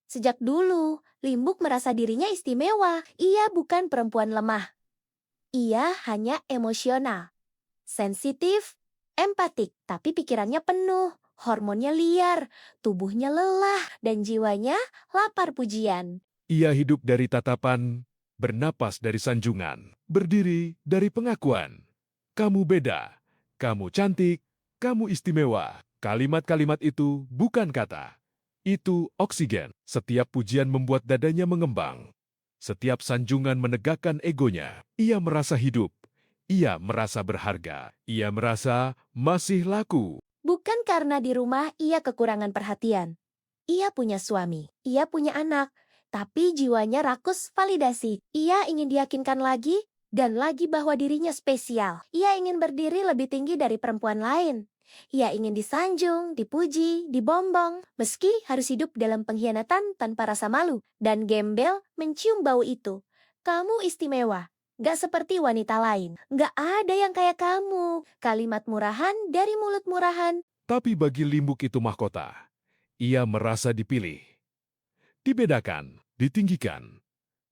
Sejak dulu, Limbuk merasa dirinya istimewa. Ia bukan perempuan lemah. Ia hanya emosional, sensitif, empatik, tapi pikirannya penuh, hormonnya liar, tubuhnya lelah, dan jiwanya lapar pujian. Ia hidup dari tatapan, bernapas dari sanjungan, berdiri dari pengakuan. Kamu beda, kamu cantik, kamu istimewa. Kalimat-kalimat itu bukan kata. Itu oksigen. Setiap pujian membuat dadanya mengembang. Setiap sanjungan menegakkan egonya. Ia merasa hidup. Ia merasa berharga. Ia merasa masih laku. Bukan karena di rumah ia kekurangan perhatian. Ia punya suami, ia punya anak, tapi jiwanya rakus validasi. Ia ingin diyakinkan lagi dan lagi bahwa dirinya spesial. Ia ingin berdiri lebih tinggi dari perempuan lain. Ia ingin disanjung, dipuji, dibombong, meski harus hidup dalam pengkhianatan tanpa rasa malu. Dan gembel mencium bau itu. Kamu istimewa. Gak seperti wanita lain. Gak ada yang kayak kamu. Kalimat murahan dari mulut murahan. Tapi bagi Limbuk itu mahkota. Ia merasa dipilih. Dibedakan, ditinggikan.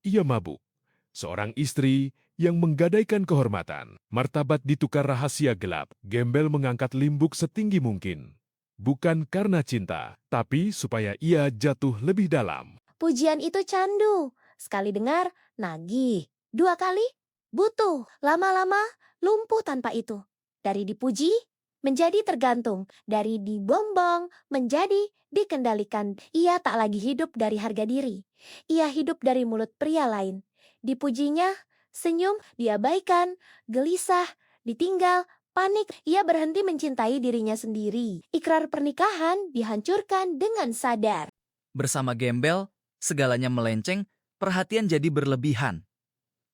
Ia mabuk. Seorang istri yang menggadaikan kehormatan. Martabat ditukar rahasia gelap. Gembel mengangkat Limbuk setinggi mungkin. Bukan karena cinta, tapi supaya ia jatuh lebih dalam. Pujian itu candu. Sekali dengar, nagih. Dua kali, butuh. Lama-lama, lumpuh tanpa itu. Dari dipuji, menjadi tergantung. Dari dibombong, menjadi dikendalikan. Ia tak lagi hidup dari harga diri. Ia hidup dari mulut pria lain. Dipujinya, senyum, diabaikan, gelisah, ditinggal, panik. Ia berhenti mencintai dirinya sendiri. Ikrar pernikahan dihancurkan dengan sadar. Bersama gembel, segalanya melenceng, perhatian jadi berlebihan.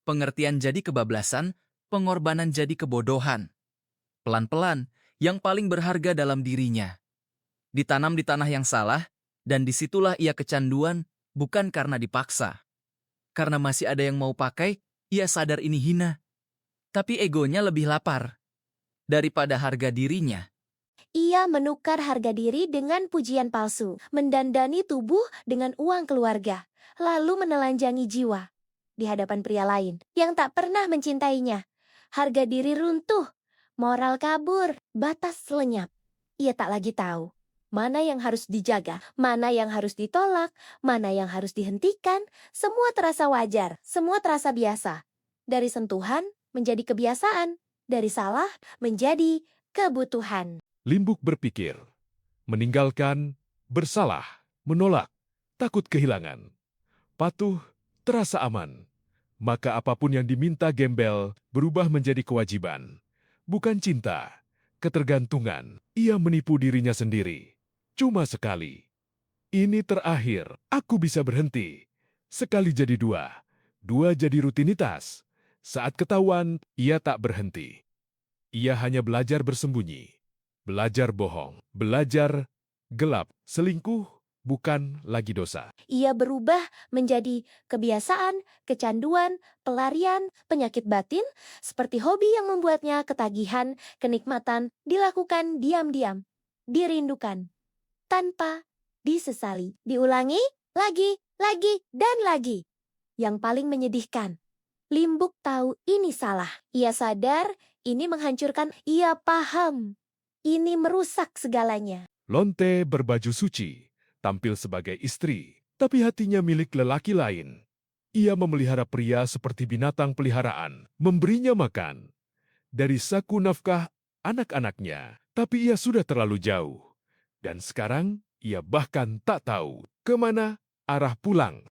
Pengertian jadi kebablasan, pengorbanan jadi kebodohan. Pelan-pelan, yang paling berharga dalam dirinya. Ditanam di tanah yang salah, dan disitulah ia kecanduan, bukan karena dipaksa. Karena masih ada yang mau pakai, ia sadar ini hina. Tapi egonya lebih lapar daripada harga dirinya. Ia menukar harga diri dengan pujian palsu, mendandani tubuh dengan uang keluarga, lalu menelanjangi jiwa di hadapan pria lain yang tak pernah mencintainya. Harga diri runtuh, moral kabur, batas lenyap. Ia tak lagi tahu mana yang harus dijaga, mana yang harus ditolak, mana yang harus dihentikan. Semua terasa wajar, semua terasa biasa. Dari sentuhan menjadi kebiasaan, dari salah menjadi kebutuhan. Limbuk berpikir, meninggalkan, bersalah, menolak, takut kehilangan. Patuh, terasa aman. Maka apapun yang diminta gembel berubah menjadi kewajiban. Bukan cinta, ketergantungan. Ia menipu dirinya sendiri. Cuma sekali. Ini terakhir, aku bisa berhenti. Sekali jadi dua, dua jadi rutinitas. Saat ketahuan, ia tak berhenti. Ia hanya belajar bersembunyi. Belajar bohong, belajar gelap, selingkuh bukan lagi dosa. Ia berubah menjadi kebiasaan, kecanduan, pelarian, penyakit batin, seperti hobi yang membuatnya ketagihan, kenikmatan, dilakukan diam-diam, dirindukan, tanpa disesali. Diulangi, lagi, dan lagi. Yang paling menyedihkan, Limbuk tahu ini salah. Ia sadar ini menghancurkan, ia paham. Ini merusak segalanya. Lonte berbaju suci, tampil sebagai istri, tapi hatinya milik lelaki lain. Ia memelihara pria seperti binatang peliharaan, memberinya makan. Dari saku nafkah anak-anaknya, tapi ia sudah terlalu jauh. Dan sekarang ia bahkan tak tahu kemana arah pulang.